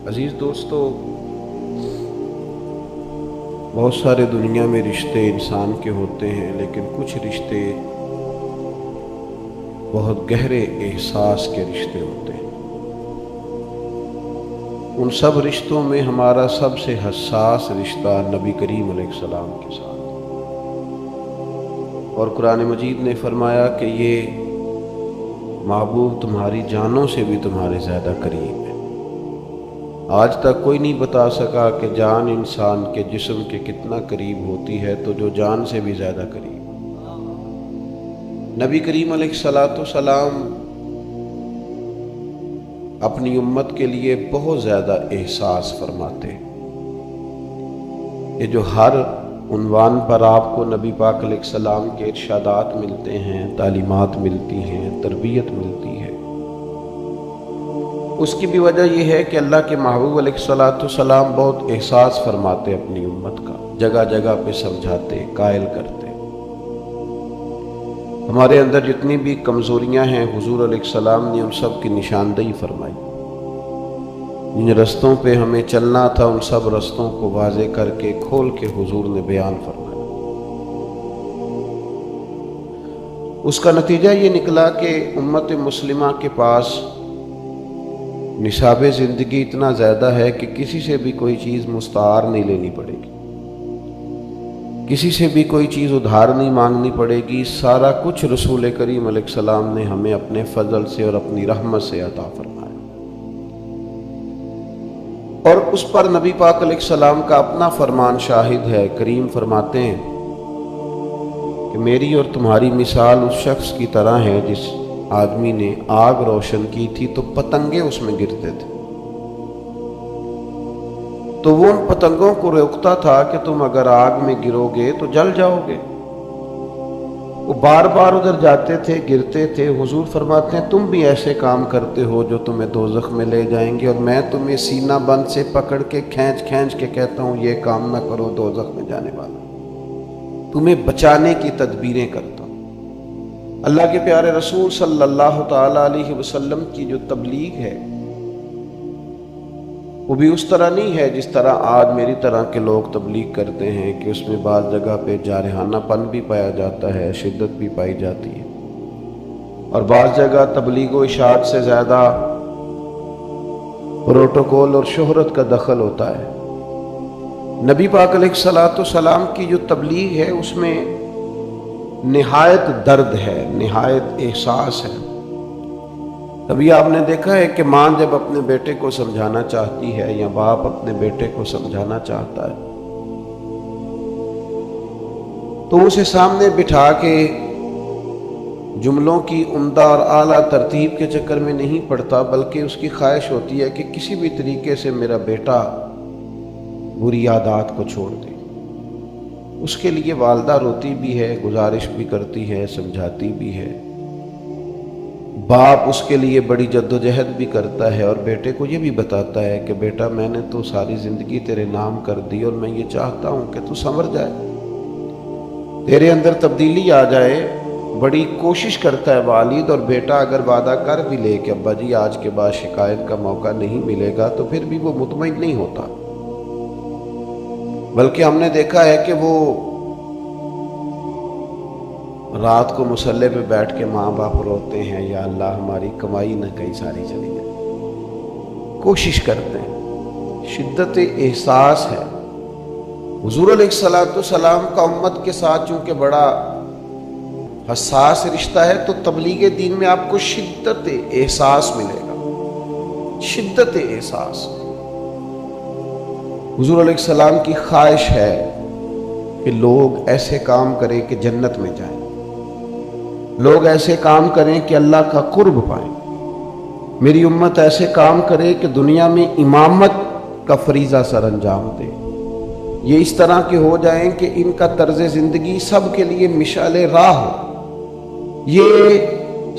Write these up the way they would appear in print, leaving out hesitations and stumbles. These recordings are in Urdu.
عزیز دوستو، بہت سارے دنیا میں رشتے انسان کے ہوتے ہیں، لیکن کچھ رشتے بہت گہرے احساس کے رشتے ہوتے ہیں۔ ان سب رشتوں میں ہمارا سب سے حساس رشتہ نبی کریم علیہ السلام کے ساتھ، اور قرآن مجید نے فرمایا کہ یہ محبوب تمہاری جانوں سے بھی تمہارے زیادہ قریب ہے۔ آج تک کوئی نہیں بتا سکا کہ جان انسان کے جسم کے کتنا قریب ہوتی ہے، تو جو جان سے بھی زیادہ قریب۔ نبی کریم علیہ السلام اپنی امت کے لیے بہت زیادہ احساس فرماتے۔ یہ جو ہر عنوان پر آپ کو نبی پاک علیہ السلام کے ارشادات ملتے ہیں، تعلیمات ملتی ہیں، تربیت ملتی ہے، اس کی بھی وجہ یہ ہے کہ اللہ کے محبوب علیہ السلام بہت احساس فرماتے اپنی امت کا، جگہ جگہ پہ سمجھاتے، قائل کرتے۔ ہمارے اندر جتنی بھی کمزوریاں ہیں، حضور علیہ السلام نے ان سب کی نشاندہی فرمائی۔ جن رستوں پہ ہمیں چلنا تھا، ان سب رستوں کو واضح کر کے کھول کے حضور نے بیان فرمایا۔ اس کا نتیجہ یہ نکلا کہ امت مسلمہ کے پاس نصاب زندگی اتنا زیادہ ہے کہ کسی سے بھی کوئی چیز مستعار نہیں لینی پڑے گی، کسی سے بھی کوئی چیز ادھار نہیں مانگنی پڑے گی۔ سارا کچھ رسول کریم علیہ السلام نے ہمیں اپنے فضل سے اور اپنی رحمت سے عطا فرمایا، اور اس پر نبی پاک علیہ السلام کا اپنا فرمان شاہد ہے۔ کریم فرماتے ہیں کہ میری اور تمہاری مثال اس شخص کی طرح ہے جس آدمی نے آگ روشن کی تھی تو پتنگے اس میں گرتے تھے، تو وہ ان پتنگوں کو روکتا تھا کہ تم اگر آگ میں گرو گے تو جل جاؤ گے۔ وہ بار بار ادھر جاتے تھے، گرتے تھے۔ حضور فرماتے ہیں تم بھی ایسے کام کرتے ہو جو تمہیں دوزخ میں لے جائیں گے، اور میں تمہیں سینہ بند سے پکڑ کے کھینچ کے کہتا ہوں یہ کام نہ کرو، دوزخ میں جانے والا، تمہیں بچانے کی تدبیریں کرتا ہوں۔ اللہ کے پیارے رسول صلی اللہ تعالی علیہ وسلم کی جو تبلیغ ہے وہ بھی اس طرح نہیں ہے جس طرح آج میری طرح کے لوگ تبلیغ کرتے ہیں، کہ اس میں بعض جگہ پہ جارحانہ پن بھی پایا جاتا ہے، شدت بھی پائی جاتی ہے، اور بعض جگہ تبلیغ و اشاعت سے زیادہ پروٹوکول اور شہرت کا دخل ہوتا ہے۔ نبی پاک علیہ السلام کی جو تبلیغ ہے اس میں نہایت درد ہے، نہایت احساس ہے۔ ابھی آپ نے دیکھا ہے کہ ماں جب اپنے بیٹے کو سمجھانا چاہتی ہے، یا باپ اپنے بیٹے کو سمجھانا چاہتا ہے، تو اسے سامنے بٹھا کے جملوں کی عمدہ اور اعلیٰ ترتیب کے چکر میں نہیں پڑتا، بلکہ اس کی خواہش ہوتی ہے کہ کسی بھی طریقے سے میرا بیٹا بری عادات کو چھوڑ دے۔ اس کے لیے والدہ روتی بھی ہے، گزارش بھی کرتی ہے، سمجھاتی بھی ہے۔ باپ اس کے لیے بڑی جدوجہد بھی کرتا ہے، اور بیٹے کو یہ بھی بتاتا ہے کہ بیٹا میں نے تو ساری زندگی تیرے نام کر دی، اور میں یہ چاہتا ہوں کہ تو سنور جائے، تیرے اندر تبدیلی آ جائے۔ بڑی کوشش کرتا ہے والد، اور بیٹا اگر وعدہ کر بھی لے کہ ابا جی آج کے بعد شکایت کا موقع نہیں ملے گا، تو پھر بھی وہ مطمئن نہیں ہوتا، بلکہ ہم نے دیکھا ہے کہ وہ رات کو مصلے پہ بیٹھ کے ماں باپ روتے ہیں، یا اللہ ہماری کمائی نہ کہیں ساری چلی جائے، کوشش کرتے ہیں۔ شدت احساس ہے۔ حضور علیہ السلام کا امت کے ساتھ چونکہ بڑا حساس رشتہ ہے، تو تبلیغ دین میں آپ کو شدت احساس ملے گا، شدت احساس۔ حضور علیہ السلام کی خواہش ہے کہ لوگ ایسے کام کریں کہ جنت میں جائیں، لوگ ایسے کام کریں کہ اللہ کا قرب پائیں، میری امت ایسے کام کرے کہ دنیا میں امامت کا فریضہ سر انجام دے۔ یہ اس طرح کے ہو جائیں کہ ان کا طرز زندگی سب کے لیے مشعل راہ ہو، یہ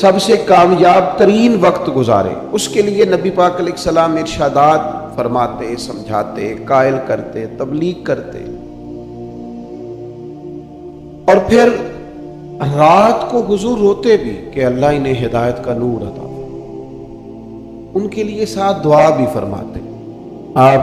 سب سے کامیاب ترین وقت گزارے۔ اس کے لیے نبی پاک علیہ السلام ارشادات فرماتے، سمجھاتے، قائل کرتے، تبلیغ کرتے، اور پھر رات کو حضور روتے بھی کہ اللہ انہیں ہدایت کا نور عطا فرمائے۔ ان کے لیے ساتھ دعا بھی فرماتے آپ